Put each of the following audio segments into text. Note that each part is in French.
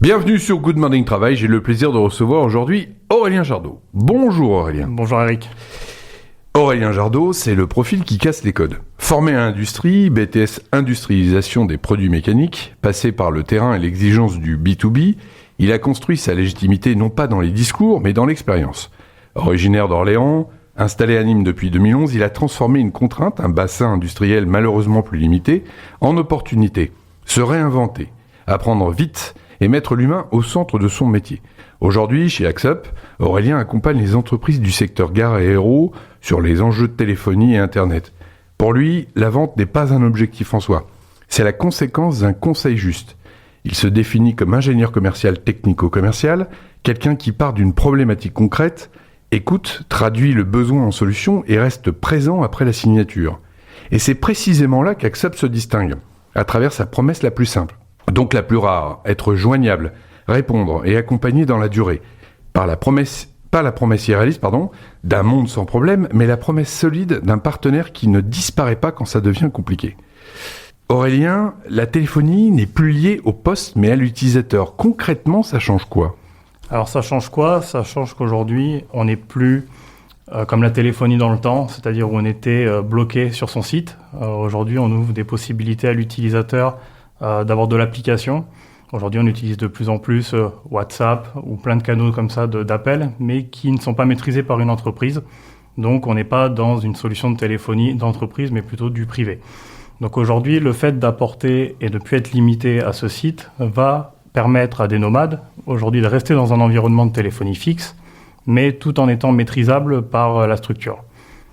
Bienvenue sur Good Morning Travail, j'ai le plaisir de recevoir aujourd'hui Aurélien Jardot. Bonjour Aurélien. Bonjour Eric. Aurélien Jardot, c'est le profil qui casse les codes. Formé à industrie, BTS industrialisation des produits mécaniques, passé par le terrain et l'exigence du B2B, il a construit sa légitimité non pas dans les discours, mais dans l'expérience. Originaire d'Orléans, installé à Nîmes depuis 2011, il a transformé une contrainte, un bassin industriel malheureusement plus limité, en opportunité. Se réinventer, apprendre vite et mettre l'humain au centre de son métier. Aujourd'hui, chez AXUP, Aurélien accompagne les entreprises du secteur gare et aéro sur les enjeux de téléphonie et Internet. Pour lui, la vente n'est pas un objectif en soi. C'est la conséquence d'un conseil juste. Il se définit comme ingénieur commercial technico-commercial, quelqu'un qui part d'une problématique concrète, écoute, traduit le besoin en solution et reste présent après la signature. Et c'est précisément là qu'AXUP se distingue, à travers sa promesse la plus simple. Donc la plus rare, être joignable, répondre et accompagner dans la durée. Pas la promesse irréaliste, d'un monde sans problème, mais la promesse solide d'un partenaire qui ne disparaît pas quand ça devient compliqué. Aurélien, la téléphonie n'est plus liée au poste mais à l'utilisateur. Concrètement, ça change quoi ? Alors ça change quoi ? Ça change qu'aujourd'hui, on n'est plus comme la téléphonie dans le temps, c'est-à-dire où on était bloqué sur son site. Aujourd'hui, on ouvre des possibilités à l'utilisateur d'avoir de l'application. Aujourd'hui, on utilise de plus en plus WhatsApp ou plein de canaux comme ça d'appels, mais qui ne sont pas maîtrisés par une entreprise. Donc, on n'est pas dans une solution de téléphonie d'entreprise, mais plutôt du privé. Donc aujourd'hui, le fait d'apporter et de ne plus être limité à ce site va permettre à des nomades, aujourd'hui, de rester dans un environnement de téléphonie fixe, mais tout en étant maîtrisable par la structure.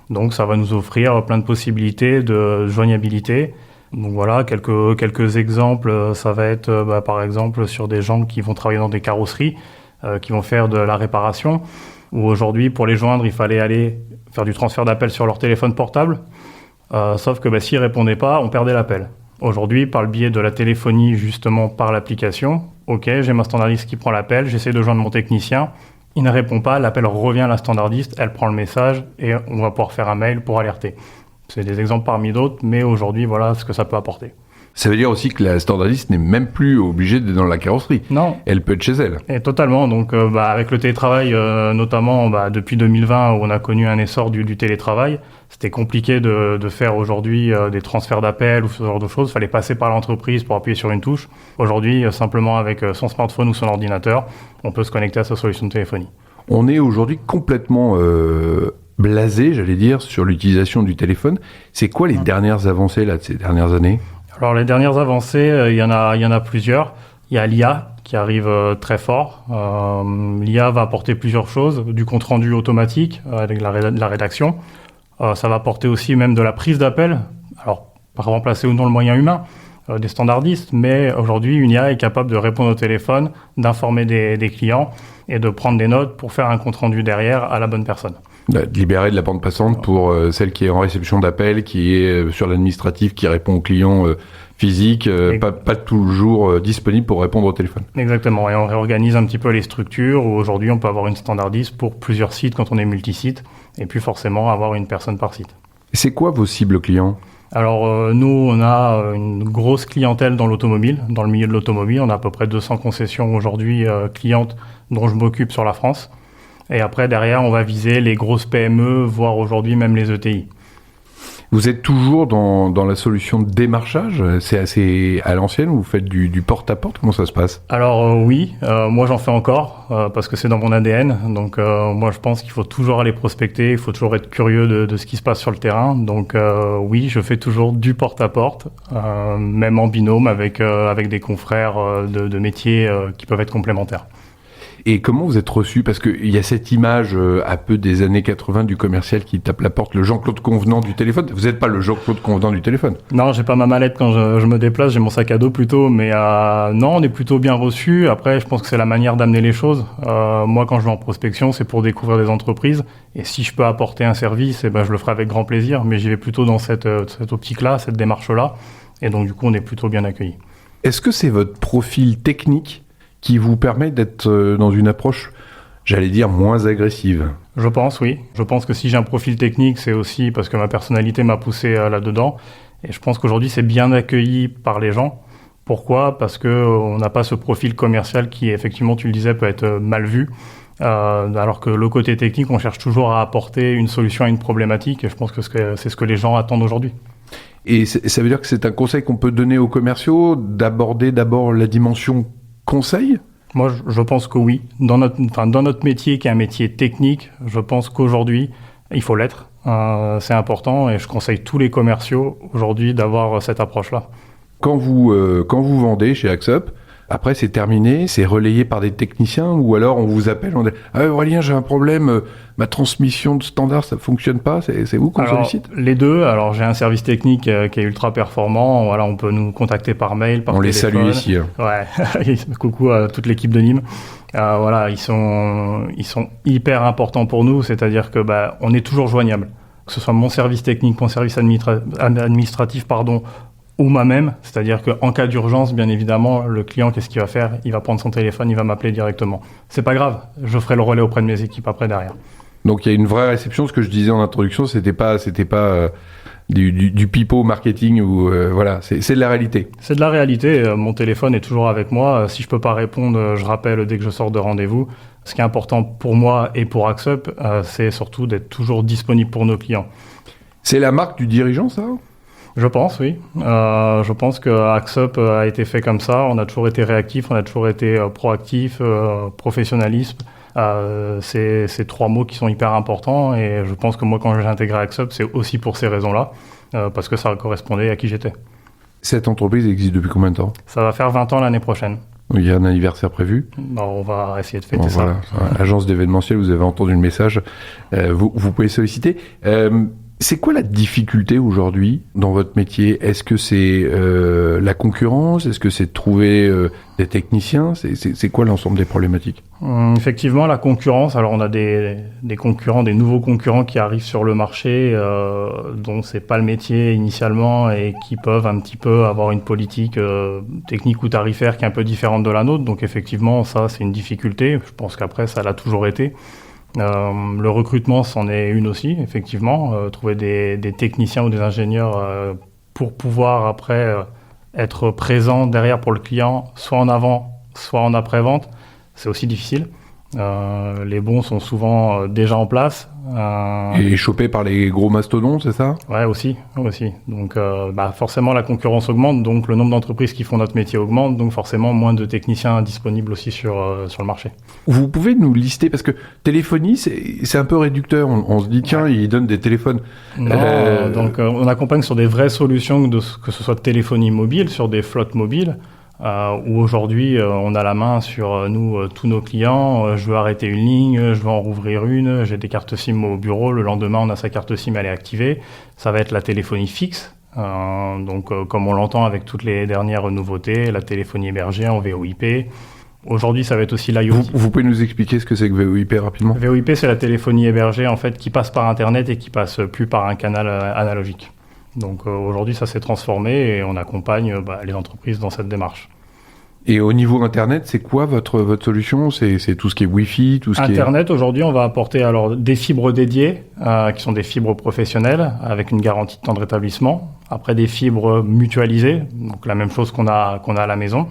Donc, ça va nous offrir plein de possibilités de joignabilité. Donc voilà, quelques exemples, ça va être par exemple sur des gens qui vont travailler dans des carrosseries, qui vont faire de la réparation, où aujourd'hui pour les joindre il fallait aller faire du transfert d'appel sur leur téléphone portable, sauf que s'ils ne répondaient pas, on perdait l'appel. Aujourd'hui, par le biais de la téléphonie justement par l'application, ok, j'ai ma standardiste qui prend l'appel, j'essaie de joindre mon technicien, il ne répond pas, l'appel revient à la standardiste, elle prend le message et on va pouvoir faire un mail pour alerter. C'est des exemples parmi d'autres, mais aujourd'hui, voilà ce que ça peut apporter. Ça veut dire aussi que la standardiste n'est même plus obligée d'être dans la carrosserie. Non. Elle peut être chez elle. Et totalement. Donc, avec le télétravail, notamment depuis 2020, où on a connu un essor du télétravail, c'était compliqué de faire aujourd'hui des transferts d'appels ou ce genre de choses. Il fallait passer par l'entreprise pour appuyer sur une touche. Aujourd'hui, simplement avec son smartphone ou son ordinateur, on peut se connecter à sa solution de téléphonie. On est aujourd'hui complètement blasé, j'allais dire, sur l'utilisation du téléphone. C'est quoi les dernières avancées là, de ces dernières années ? Alors les dernières avancées, il y en a plusieurs. Il y a l'IA qui arrive très fort. L'IA va apporter plusieurs choses, du compte-rendu automatique avec la rédaction. Ça va apporter aussi même de la prise d'appel. Alors, pas remplacer ou non le moyen humain des standardistes, mais aujourd'hui, une IA est capable de répondre au téléphone, d'informer des clients et de prendre des notes pour faire un compte-rendu derrière à la bonne personne. De libérer de la bande passante pour celle qui est en réception d'appel, qui est sur l'administratif, qui répond aux clients physiques, pas toujours disponible pour répondre au téléphone. Exactement, et on réorganise un petit peu les structures où aujourd'hui on peut avoir une standardiste pour plusieurs sites quand on est multisite, et puis forcément avoir une personne par site. C'est quoi vos cibles clients ? Alors nous, on a une grosse clientèle dans l'automobile, dans le milieu de l'automobile. On a à peu près 200 concessions aujourd'hui clientes dont je m'occupe sur la France. Et après, derrière, on va viser les grosses PME, voire aujourd'hui même les ETI. Vous êtes toujours dans la solution de démarchage ? C'est assez à l'ancienne ou vous faites du porte-à-porte ? Comment ça se passe ? Alors oui, moi j'en fais encore parce que c'est dans mon ADN. Donc moi je pense qu'il faut toujours aller prospecter, il faut toujours être curieux de ce qui se passe sur le terrain. Donc oui, je fais toujours du porte-à-porte, même en binôme avec des confrères de métiers qui peuvent être complémentaires. Et comment vous êtes reçu ? Parce qu'il y a cette image un peu des années 80 du commercial qui tape la porte, le Jean-Claude Convenant du téléphone. Vous n'êtes pas le Jean-Claude Convenant du téléphone. Non, j'ai pas ma mallette quand je me déplace, j'ai mon sac à dos plutôt. Mais non, on est plutôt bien reçu. Après, je pense que c'est la manière d'amener les choses. Moi, quand je vais en prospection, c'est pour découvrir des entreprises. Et si je peux apporter un service, je le ferai avec grand plaisir. Mais j'y vais plutôt dans cette optique-là, cette démarche-là. Et donc, du coup, on est plutôt bien accueillis. Est-ce que c'est votre profil technique qui vous permet d'être dans une approche, j'allais dire, moins agressive ? Je pense, oui. Je pense que si j'ai un profil technique, c'est aussi parce que ma personnalité m'a poussé là-dedans. Et je pense qu'aujourd'hui, c'est bien accueilli par les gens. Pourquoi ? Parce qu'on n'a pas ce profil commercial qui, effectivement, tu le disais, peut être mal vu. Alors que le côté technique, on cherche toujours à apporter une solution à une problématique. Et je pense que c'est ce que les gens attendent aujourd'hui. Et ça veut dire que c'est un conseil qu'on peut donner aux commerciaux, d'aborder d'abord la dimension conseil ? Moi, je pense que oui. Dans notre métier, qui est un métier technique, je pense qu'aujourd'hui, il faut l'être. C'est important et je conseille tous les commerciaux aujourd'hui d'avoir cette approche-là. Quand vous vendez chez Axup, après c'est terminé, c'est relayé par des techniciens ou alors on vous appelle, on dit « Ah Aurélien, j'ai un problème, ma transmission de standard, ça fonctionne pas », c'est vous qu'on sollicite ? Les deux. Alors j'ai un service technique qui est ultra performant. Voilà, on peut nous contacter par mail, par téléphone. On les salue ici. Hein. Ouais, coucou à toute l'équipe de Nîmes. Voilà, ils sont hyper importants pour nous, c'est-à-dire que on est toujours joignable. Que ce soit mon service technique, mon service administratif, ou moi-même, c'est-à-dire qu'en cas d'urgence, bien évidemment, le client, qu'est-ce qu'il va faire ? Il va prendre son téléphone, il va m'appeler directement. C'est pas grave, je ferai le relais auprès de mes équipes après derrière. Donc il y a une vraie réception. Ce que je disais en introduction, c'était pas du pipeau marketing ou voilà, c'est de la réalité. C'est de la réalité. Mon téléphone est toujours avec moi. Si je peux pas répondre, je rappelle dès que je sors de rendez-vous. Ce qui est important pour moi et pour Axup, c'est surtout d'être toujours disponible pour nos clients. C'est la marque du dirigeant, ça ? Je pense, oui. Je pense que Axup a été fait comme ça. On a toujours été réactif, on a toujours été proactif, professionnalisme. C'est trois mots qui sont hyper importants et je pense que moi, quand j'ai intégré Axup, c'est aussi pour ces raisons-là, parce que ça correspondait à qui j'étais. Cette entreprise existe depuis combien de temps ? Ça va faire 20 ans l'année prochaine. Il y a un anniversaire prévu ? On va essayer de fêter ça. Voilà. Agence d'événementiel, vous avez entendu le message, vous pouvez solliciter. C'est quoi la difficulté aujourd'hui dans votre métier ? Est-ce que c'est la concurrence ? Est-ce que c'est de trouver des techniciens ? C'est quoi l'ensemble des problématiques ? Effectivement, la concurrence. Alors, on a des concurrents, des nouveaux concurrents qui arrivent sur le marché, dont c'est pas le métier initialement et qui peuvent un petit peu avoir une politique technique ou tarifaire qui est un peu différente de la nôtre. Donc, effectivement, ça, c'est une difficulté. Je pense qu'après, ça l'a toujours été. Le recrutement, c'en est une aussi, effectivement. Trouver des techniciens ou des ingénieurs pour pouvoir après être présent derrière pour le client, soit en avant, soit en après-vente, c'est aussi difficile. Les bons sont souvent déjà en place. Et chopés par les gros mastodontes, c'est ça ? Ouais, aussi. Donc, forcément, la concurrence augmente, donc le nombre d'entreprises qui font notre métier augmente, donc forcément, moins de techniciens disponibles aussi sur le marché. Vous pouvez nous lister, parce que téléphonie, c'est un peu réducteur. On se dit, tiens, ils donnent des téléphones. Non, donc on accompagne sur des vraies solutions, que ce soit de téléphonie mobile, sur des flottes mobiles, où aujourd'hui on a la main sur tous nos clients. Je veux arrêter une ligne, je veux en rouvrir une, j'ai des cartes SIM au bureau, le lendemain on a sa carte SIM, elle est activée. Ça va être la téléphonie fixe, comme on l'entend avec toutes les dernières nouveautés, la téléphonie hébergée en VoIP. Aujourd'hui, ça va être aussi l'IoT. Vous pouvez nous expliquer ce que c'est que VoIP rapidement ? VoIP, c'est la téléphonie hébergée en fait qui passe par Internet et qui passe plus par un canal analogique. Donc aujourd'hui, ça s'est transformé et on accompagne les entreprises dans cette démarche. Et au niveau Internet, c'est quoi votre solution ? C'est tout ce qui est Wi-Fi, tout ce Internet, aujourd'hui, on va apporter alors des fibres dédiées, qui sont des fibres professionnelles, avec une garantie de temps de rétablissement. Après, des fibres mutualisées, donc la même chose qu'on a à la maison.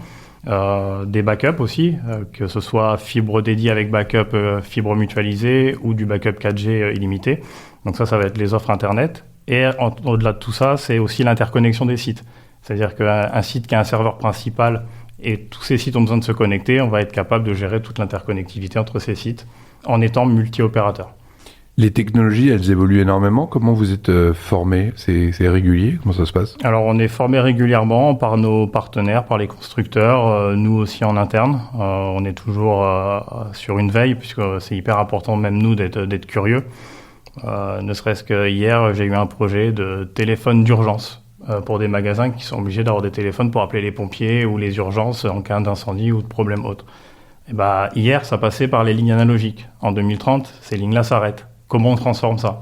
Des backups aussi, que ce soit fibre dédiée avec backup fibre mutualisée ou du backup 4G illimité. Donc ça va être les offres Internet. Et au-delà de tout ça, c'est aussi l'interconnexion des sites. C'est-à-dire qu'un site qui a un serveur principal et tous ces sites ont besoin de se connecter, on va être capable de gérer toute l'interconnectivité entre ces sites en étant multi-opérateurs. Les technologies, elles évoluent énormément. Comment vous êtes formés ? C'est régulier ? Comment ça se passe ? Alors, on est formé régulièrement par nos partenaires, par les constructeurs, nous aussi en interne. On est toujours sur une veille, puisque c'est hyper important, même nous, d'être curieux. Ne serait-ce que hier, j'ai eu un projet de téléphone d'urgence pour des magasins qui sont obligés d'avoir des téléphones pour appeler les pompiers ou les urgences en cas d'incendie ou de problème autre. Et hier, ça passait par les lignes analogiques. En 2030, ces lignes-là s'arrêtent. Comment on transforme ça ?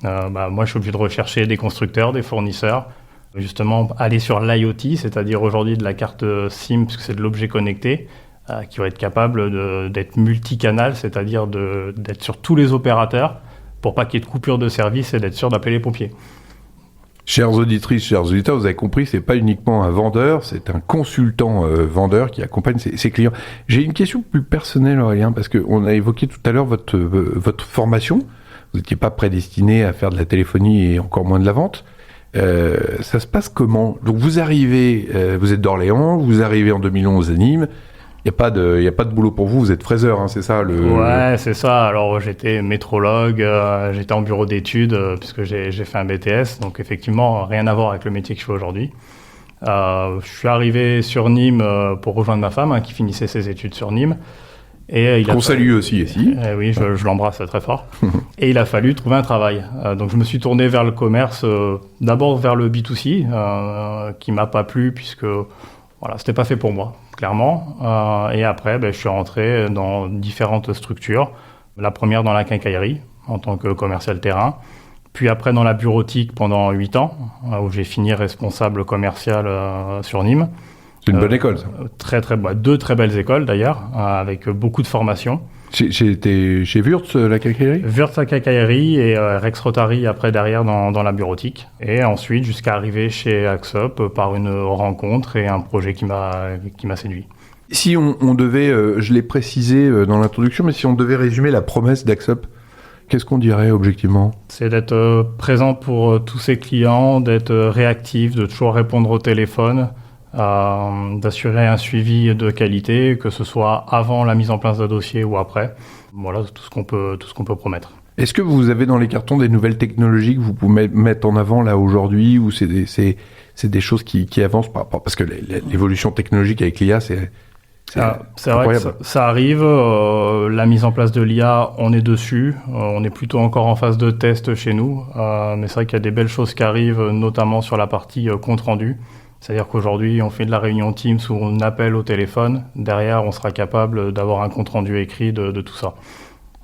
Moi, je suis obligé de rechercher des constructeurs, des fournisseurs, justement aller sur l'IoT, c'est-à-dire aujourd'hui de la carte SIM, puisque c'est de l'objet connecté, qui va être capable d'être multicanal, c'est-à-dire d'être sur tous les opérateurs, pour pas qu'il y ait de coupure de service et d'être sûr d'appeler les pompiers. Chères auditrices, chers auditeurs, vous avez compris, c'est pas uniquement un vendeur, c'est un consultant vendeur qui accompagne ses clients. J'ai une question plus personnelle, Aurélien, parce qu'on a évoqué tout à l'heure votre formation. Vous n'étiez pas prédestiné à faire de la téléphonie et encore moins de la vente. Ça se passe comment? Donc vous arrivez, vous êtes d'Orléans, vous arrivez en 2011 à Nîmes. Il n'y a pas de boulot pour vous, vous êtes fraiseur, hein, c'est ça Ouais, c'est ça. Alors j'étais métrologue, j'étais en bureau d'études puisque j'ai fait un BTS, donc effectivement rien à voir avec le métier que je fais aujourd'hui. Je suis arrivé sur Nîmes pour rejoindre ma femme qui finissait ses études sur Nîmes. Et qu'on salue aussi ici. Oui, je l'embrasse très fort. Et il a fallu trouver un travail. Donc je me suis tourné vers le commerce, d'abord vers le B2C, qui m'a pas plu puisque voilà, c'était pas fait pour moi, clairement. Et après, je suis rentré dans différentes structures. La première dans la quincaillerie, en tant que commercial terrain. Puis après dans la bureautique pendant 8 ans, où j'ai fini responsable commercial sur Nîmes. C'est une bonne école, ça. Deux très belles écoles d'ailleurs, avec beaucoup de formations. J'étais chez Wurtz, la quincaillerie? Wurtz, la quincaillerie, et Rex Rotary après derrière dans la bureautique. Et ensuite jusqu'à arriver chez Axop par une rencontre et un projet qui m'a séduit. Si on devait, je l'ai précisé dans l'introduction, mais si on devait résumer la promesse d'Axop, qu'est-ce qu'on dirait objectivement? C'est d'être présent pour tous ses clients, d'être réactif, de toujours répondre au téléphone, d'assurer un suivi de qualité, que ce soit avant la mise en place d'un dossier ou après. Voilà tout ce qu'on peut promettre. Est-ce que vous avez dans les cartons des nouvelles technologies que vous pouvez mettre en avant là aujourd'hui, ou c'est des choses qui avancent par rapport, parce que l'évolution technologique avec l'IA, c'est vrai que ça arrive. La mise en place de l'IA, on est dessus. On est plutôt encore en phase de test chez nous. Mais c'est vrai qu'il y a des belles choses qui arrivent, notamment sur la partie compte rendu. C'est-à-dire qu'aujourd'hui, on fait de la réunion Teams où on appelle au téléphone. Derrière, on sera capable d'avoir un compte rendu écrit de tout ça.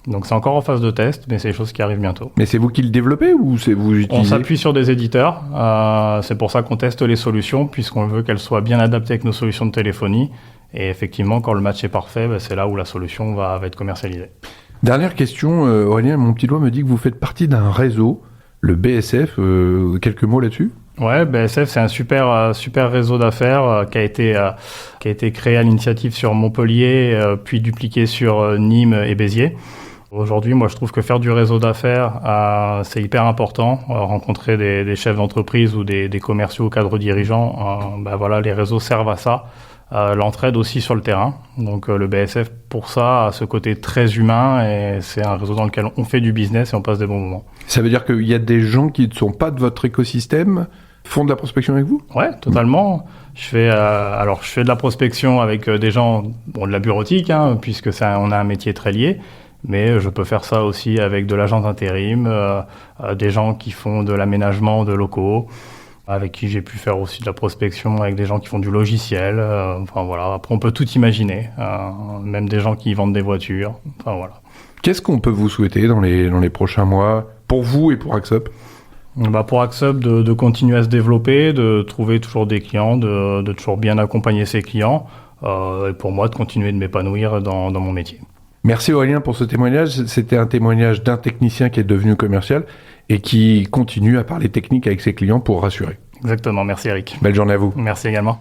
Donc c'est encore en phase de test, mais c'est des choses qui arrivent bientôt. Mais c'est vous qui le développez ou c'est vous utilisez? On s'appuie sur des éditeurs. C'est pour ça qu'on teste les solutions, puisqu'on veut qu'elles soient bien adaptées avec nos solutions de téléphonie. Et effectivement, quand le match est parfait, c'est là où la solution va être commercialisée. Dernière question, Aurélien, mon petit doigt me dit que vous faites partie d'un réseau, le BSF. Quelques mots là-dessus? Ouais, BSF, c'est un super réseau d'affaires qui a été créé à l'initiative sur Montpellier, puis dupliqué sur Nîmes et Béziers. Aujourd'hui, moi, je trouve que faire du réseau d'affaires, c'est hyper important. Rencontrer des chefs d'entreprise ou des commerciaux ou cadres dirigeants, les réseaux servent à ça. L'entraide aussi sur le terrain. Donc le BSF, pour ça, a ce côté très humain et c'est un réseau dans lequel on fait du business et on passe des bons moments. Ça veut dire qu'il y a des gens qui ne sont pas de votre écosystème, font de la prospection avec vous? Ouais, totalement. Je fais de la prospection avec des gens de la bureautique, puisque on a un métier très lié. Mais je peux faire ça aussi avec de l'agent d'intérim, des gens qui font de l'aménagement de locaux, avec qui j'ai pu faire aussi de la prospection avec des gens qui font du logiciel. Après, on peut tout imaginer, même des gens qui vendent des voitures. Voilà. Qu'est-ce qu'on peut vous souhaiter dans les prochains mois, pour vous et pour Axop? Pour Axop, de continuer à se développer, de trouver toujours des clients, de toujours bien accompagner ses clients, et pour moi, de continuer de m'épanouir dans mon métier. Merci Aurélien pour ce témoignage. C'était un témoignage d'un technicien qui est devenu commercial et qui continue à parler technique avec ses clients pour rassurer. Exactement, merci Eric. Belle journée à vous. Merci également.